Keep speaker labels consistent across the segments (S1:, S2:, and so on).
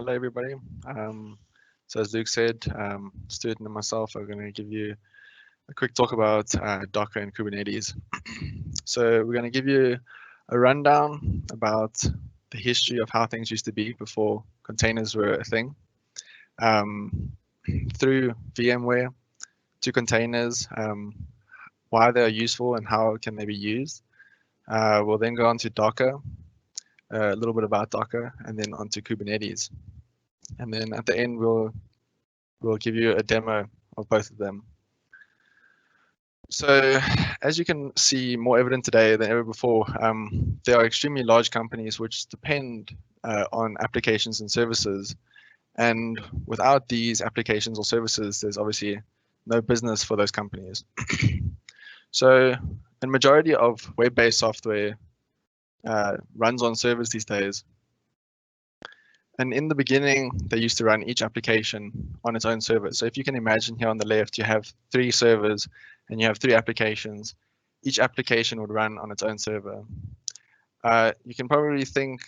S1: hello everybody. So as Luke said, Stuart and myself are going to give you a quick talk about Docker and Kubernetes. So we're going to give you a rundown about the history of how things used to be before containers were a thing, through VMware to containers, why they are useful and how can they be used. We'll then go on to Docker, a little bit about Docker, and then onto Kubernetes. And then at the end, we'll give you a demo of both of them. So as you can see, more evident today than ever before, there are extremely large companies which depend on applications and services. And without these applications or services, there's obviously no business for those companies. So the majority of web-based software runs on servers these days. And in the beginning, they used to run each application on its own server. So if you can imagine here on the left, you have 3 servers and you have 3 applications. Each application would run on its own server. You can probably think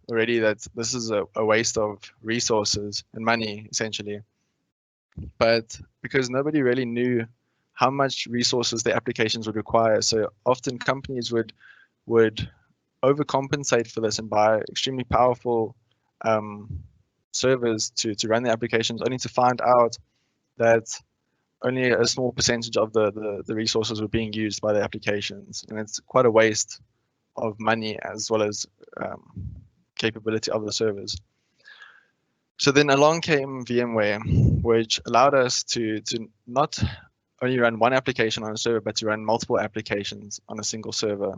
S1: already that this is a waste of resources and money, essentially. But because nobody really knew how much resources the applications would require, so often companies would overcompensate for this and buy extremely powerful servers to run the applications, only to find out that only a small percentage of the resources were being used by the applications. And it's quite a waste of money as well as capability of the servers. So then along came VMware, which allowed us to not only run one application on a server, but to run multiple applications on a single server.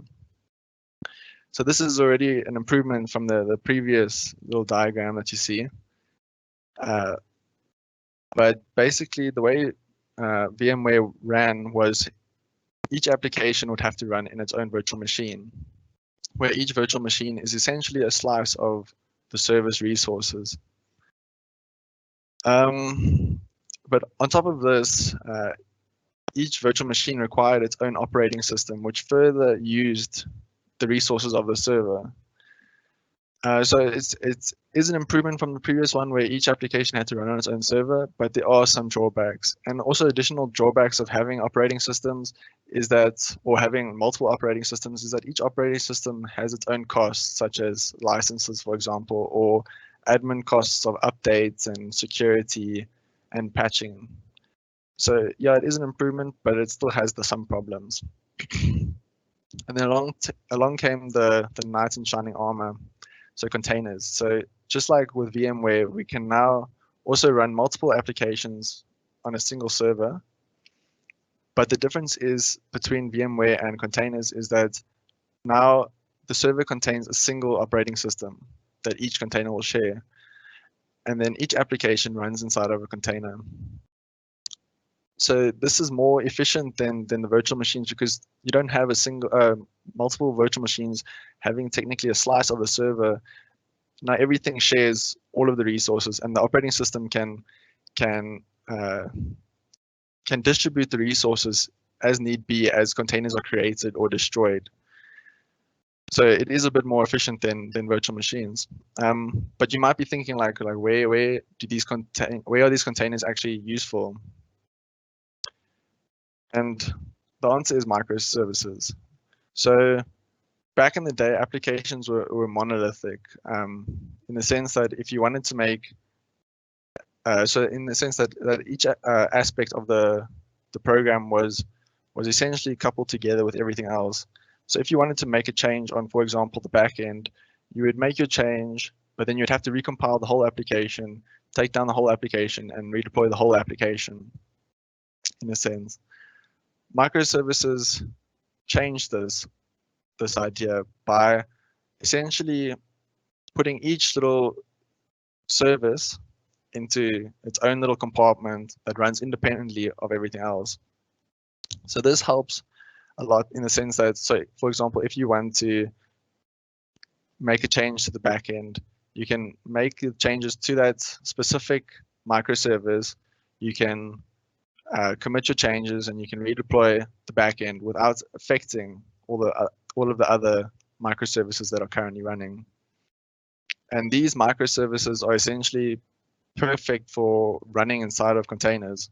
S1: So this is already an improvement from the previous little diagram that you see. But basically the way VMware ran was each application would have to run in its own virtual machine, where each virtual machine is essentially a slice of the server's resources. But on top of this, each virtual machine required its own operating system, which further used the resources of the server. So it is an improvement from the previous one where each application had to run on its own server, but there are some drawbacks. And also additional drawbacks of having operating systems is that, or having multiple operating systems, is that each operating system has its own costs, such as licenses, for example, or admin costs of updates and security and patching. So yeah, it is an improvement, but it still has some problems. And then along came the knight in shining armor, so containers. So just like with VMware, we can now also run multiple applications on a single server. But the difference is between VMware and containers is that now the server contains a single operating system that each container will share. And then each application runs inside of a container. So this is more efficient than the virtual machines, because you don't have a single multiple virtual machines having technically a slice of the server. Now everything shares all of the resources, and the operating system can distribute the resources as need be as containers are created or destroyed. So it is a bit more efficient than virtual machines. But you might be thinking like where are these containers actually useful? And the answer is microservices. So back in the day, applications were monolithic, in the sense that if you wanted to make, so in the sense that each aspect of the program was essentially coupled together with everything else. So if you wanted to make a change on, for example, the back end, you would make your change, but then you'd have to recompile the whole application, take down the whole application, and redeploy the whole application, in a sense. Microservices changed this idea by essentially putting each little service into its own little compartment that runs independently of everything else. So this helps a lot in the sense that, so for example, if you want to make a change to the backend, you can make changes to that specific microservice. You can commit your changes, and you can redeploy the backend without affecting all of the other microservices that are currently running. And these microservices are essentially perfect for running inside of containers.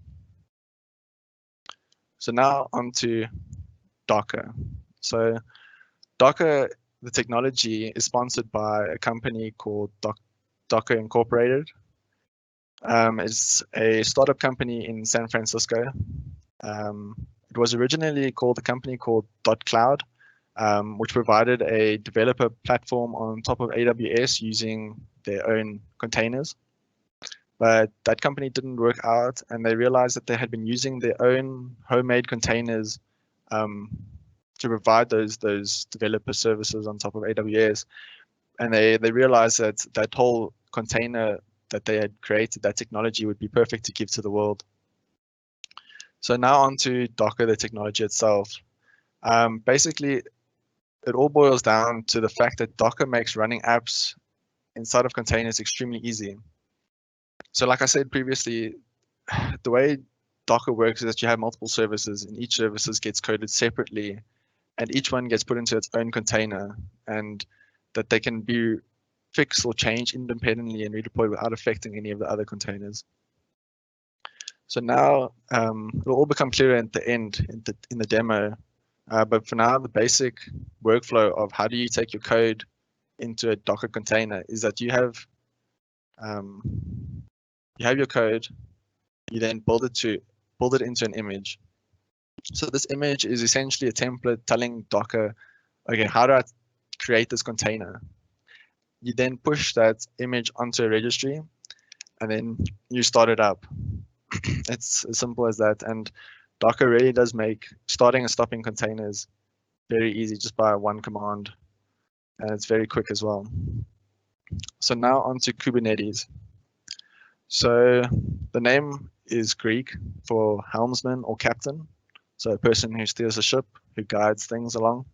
S1: So now onto Docker. So Docker, the technology, is sponsored by a company called Docker Incorporated. It's a startup company in San Francisco. It was originally called a company called .cloud, which provided a developer platform on top of AWS using their own containers. But that company didn't work out, and they realized that they had been using their own homemade containers to provide those developer services on top of AWS. And they realized that that whole container that they had created, that technology would be perfect to give to the world. So now onto Docker, the technology itself. Basically, it all boils down to the fact that Docker makes running apps inside of containers extremely easy. So like I said previously, the way Docker works is that you have multiple services, and each service gets coded separately, and each one gets put into its own container, and that they can be fixed or changed independently and redeployed without affecting any of the other containers. So now it'll all become clearer at the end in the demo. But for now, the basic workflow of how do you take your code into a Docker container is that you have your code, you then build it into an image. So this image is essentially a template telling Docker, okay, how do I create this container? You then push that image onto a registry, and then you start it up. It's as simple as that. And Docker really does make starting and stopping containers very easy just by one command, and it's very quick as well. So now onto Kubernetes. So the name is Greek for helmsman or captain, so a person who steers a ship, who guides things along,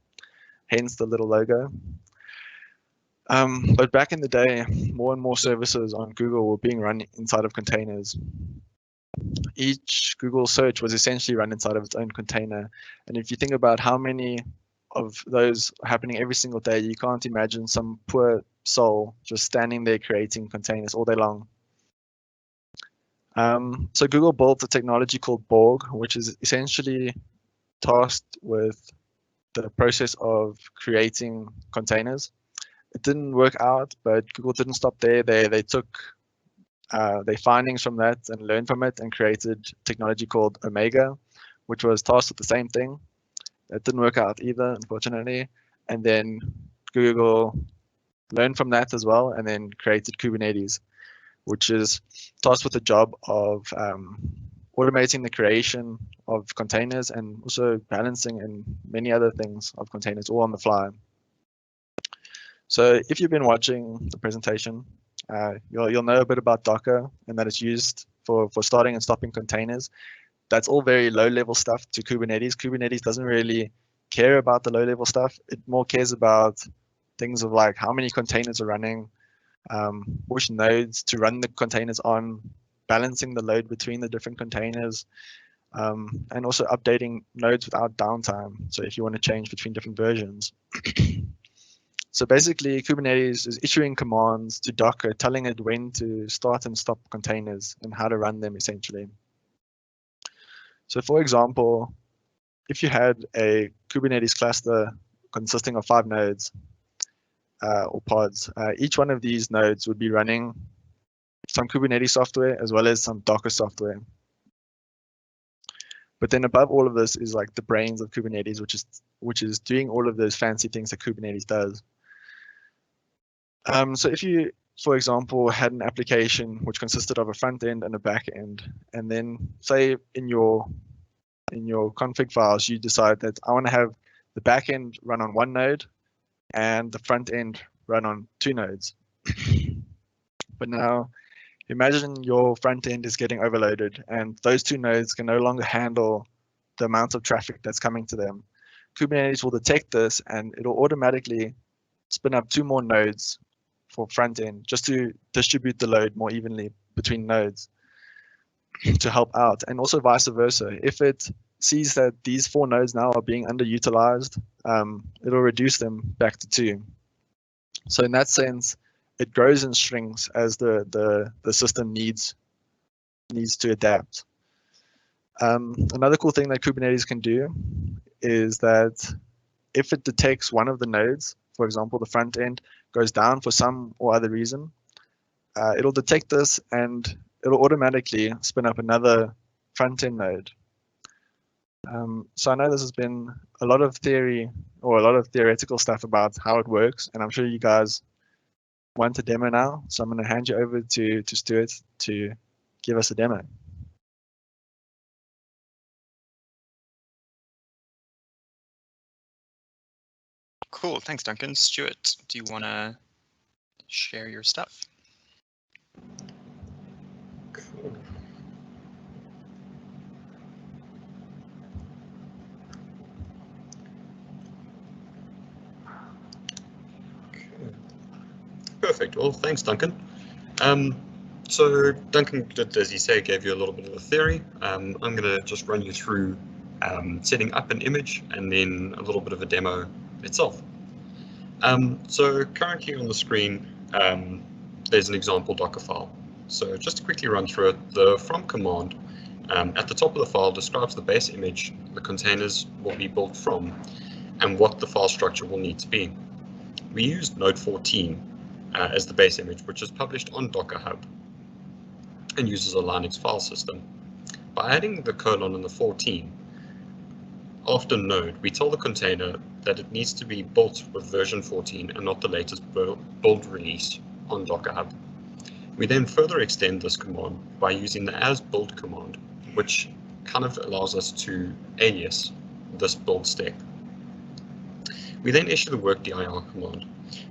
S1: hence the little logo. But back in the day, more and more services on Google were being run inside of containers. Each Google search was essentially run inside of its own container. And if you think about how many of those are happening every single day, you can't imagine some poor soul just standing there creating containers all day long. So Google built a technology called Borg, which is essentially tasked with the process of creating containers. It didn't work out, but Google didn't stop there. They took their findings from that and learned from it and created technology called Omega, which was tasked with the same thing. It didn't work out either, unfortunately. And then Google learned from that as well and then created Kubernetes, which is tasked with the job of automating the creation of containers and also balancing and many other things of containers all on the fly. So if you've been watching the presentation, you'll know a bit about Docker and that it's used for starting and stopping containers. That's all very low-level stuff to Kubernetes. Kubernetes doesn't really care about the low-level stuff. It more cares about things of like how many containers are running, which nodes to run the containers on, balancing the load between the different containers, and also updating nodes without downtime. So if you want to change between different versions. So basically, Kubernetes is issuing commands to Docker, telling it when to start and stop containers and how to run them, essentially. So for example, if you had a Kubernetes cluster consisting of 5 nodes or pods, each one of these nodes would be running some Kubernetes software as well as some Docker software. But then above all of this is like the brains of Kubernetes, which is doing all of those fancy things that Kubernetes does. So if you, for example, had an application which consisted of a front end and a back end, and then say in your config files, you decide that I want to have the back end run on 1 node and the front end run on 2 nodes. But now imagine your front end is getting overloaded and those 2 nodes can no longer handle the amount of traffic that's coming to them. Kubernetes will detect this and it'll automatically spin up 2 more nodes for front end just to distribute the load more evenly between nodes to help out, and also vice versa. If it sees that these 4 nodes now are being underutilized, it'll reduce them back to 2. So in that sense, it grows in strings as the system needs to adapt. Another cool thing that Kubernetes can do is that if it detects one of the nodes, for example, the front end goes down for some or other reason, it'll detect this and it'll automatically spin up another front end node. So I know this has been a lot of theory or a lot of theoretical stuff about how it works, and I'm sure you guys want a demo now. So I'm going to hand you over to Stuart to give us a demo.
S2: Cool, thanks Duncan. Stuart, do you want to share your stuff?
S3: Cool. Okay. Perfect. Well, thanks, Duncan. So Duncan did, as you say, gave you a little bit of a theory. I'm going to just run you through setting up an image and then a little bit of a demo itself. So currently on the screen, there's an example Dockerfile. So just to quickly run through it, the from command at the top of the file describes the base image the containers will be built from and what the file structure will need to be. We used node 14 as the base image, which is published on Docker Hub and uses a Linux file system. By adding the colon and the 14 after node, we tell the container that it needs to be built with version 14 and not the latest build release on Docker Hub. We then further extend this command by using the as build command, which kind of allows us to alias this build step. We then issue the workdir command,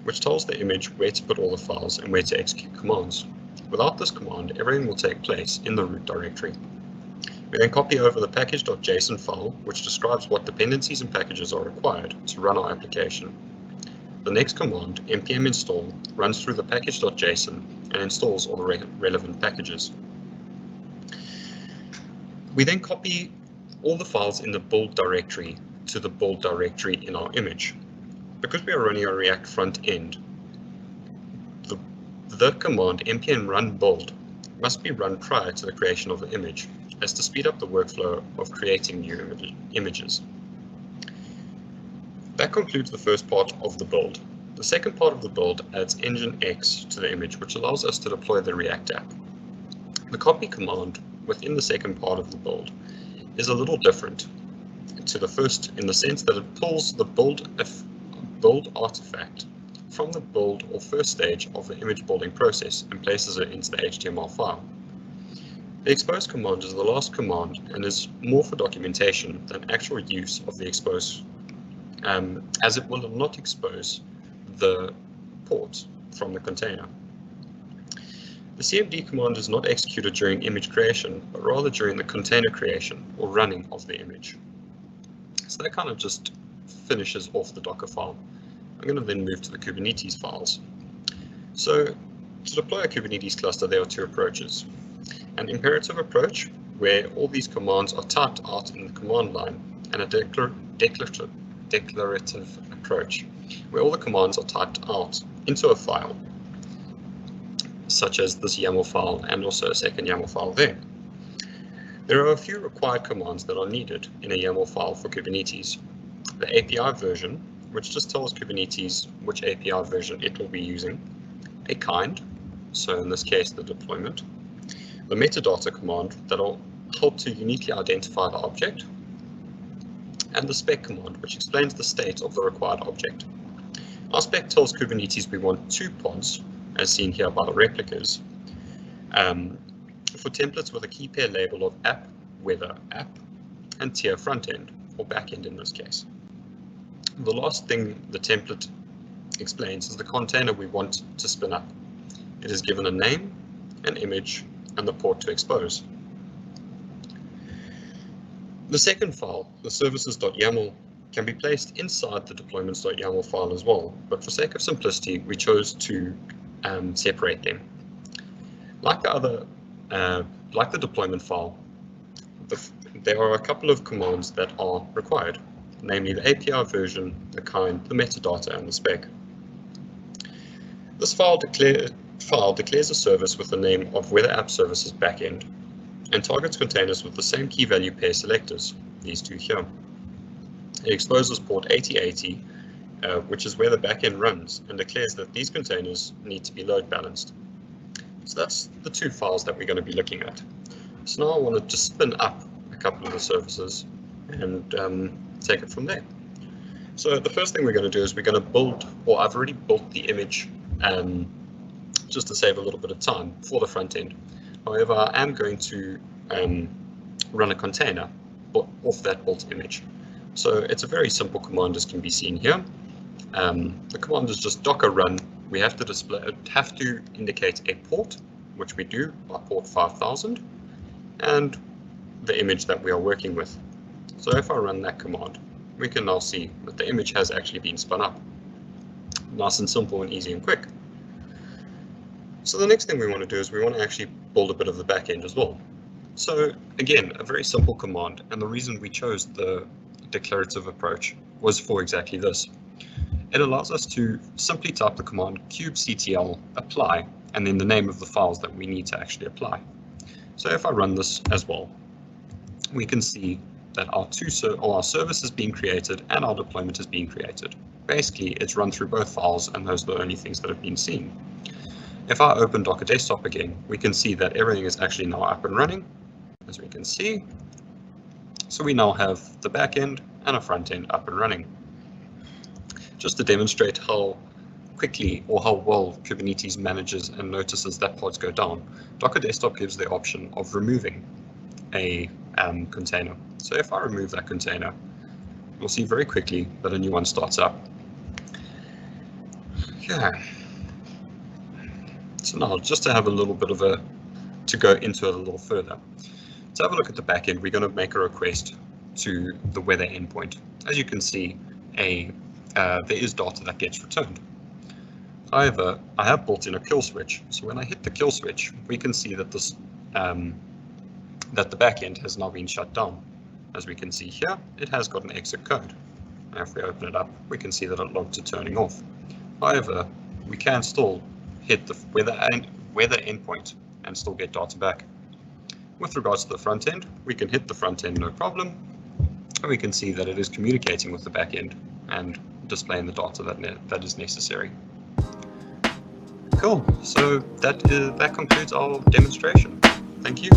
S3: which tells the image where to put all the files and where to execute commands. Without this command, everything will take place in the root directory. We then copy over the package.json file, which describes what dependencies and packages are required to run our application. The next command, npm install, runs through the package.json and installs all the relevant packages. We then copy all the files in the build directory to the build directory in our image. Because we are running a React front end, the command npm run build must be run prior to the creation of the image, as to speed up the workflow of creating new images. That concludes the first part of the build. The second part of the build adds Nginx to the image, which allows us to deploy the React app. The copy command within the second part of the build is a little different to the first in the sense that it pulls the build artifact from the build or first stage of the image building process and places it into the HTML file. The expose command is the last command and is more for documentation than actual use of the expose, as it will not expose the port from the container. The cmd command is not executed during image creation, but rather during the container creation or running of the image. So that kind of just finishes off the Docker file. I'm going to then move to the Kubernetes files. So to deploy a Kubernetes cluster, there are two approaches. An imperative approach, where all these commands are typed out in the command line, and a declarative approach, where all the commands are typed out into a file, such as this YAML file and also a second YAML file there. There are a few required commands that are needed in a YAML file for Kubernetes. The API version, which just tells Kubernetes which API version it will be using. A kind, so in this case the deployment. The metadata command that will help to uniquely identify the object. And the spec command, which explains the state of the required object. Our spec tells Kubernetes we want 2 pods, as seen here by the replicas, for templates with a key pair label of app, whether app, and tier frontend, or backend in this case. The last thing the template explains is the container we want to spin up. It is given a name, an image, and the port to expose. The second file, the services.yaml, can be placed inside the deployments.yaml file as well, but for sake of simplicity, we chose to separate them. Like the deployment file, there are a couple of commands that are required, namely the API version, the kind, the metadata, and the spec. This file declares a service with the name of Weather App Services backend and targets containers with the same key value pair selectors, these two here. It exposes port 8080, which is where the backend runs, and declares that these containers need to be load balanced. So that's the two files that we're going to be looking at. So now I want to just spin up a couple of the services and take it from there. So the first thing we're going to do is we're going to build, or I've already built the image just to save a little bit of time for the front end. However, I am going to run a container off that built image. So it's a very simple command, as can be seen here. The command is just docker run. We have to indicate a port, which we do by port 5000, and the image that we are working with. So if I run that command, we can now see that the image has actually been spun up. Nice and simple and easy and quick. So the next thing we want to do is we want to actually build a bit of the back end as well. So again, a very simple command, and the reason we chose the declarative approach was for exactly this. It allows us to simply type the command kubectl apply and then the name of the files that we need to actually apply. So if I run this as well, we can see that our service is being created and our deployment is being created. Basically, it's run through both files, and those are the only things that have been seen. If I open Docker Desktop again, we can see that everything is actually now up and running, as we can see. So we now have the back end and a front end up and running. Just to demonstrate how quickly or how well Kubernetes manages and notices that pods go down, Docker Desktop gives the option of removing a container. So if I remove that container, we'll see very quickly that a new one starts up. Yeah. So now, just to have a little bit to go into it a little further. To have a look at the backend, we're going to make a request to the weather endpoint. As you can see, there is data that gets returned. However, I have built in a kill switch. So when I hit the kill switch, we can see that this that the backend has now been shut down. As we can see here, it has got an exit code. Now if we open it up, we can see that it logged to turning off. However, we can still hit the weather endpoint and still get data back. With regards to the front end, we can hit the front end no problem, and we can see that it is communicating with the back end and displaying the data that is necessary. Cool, so that concludes our demonstration. Thank you.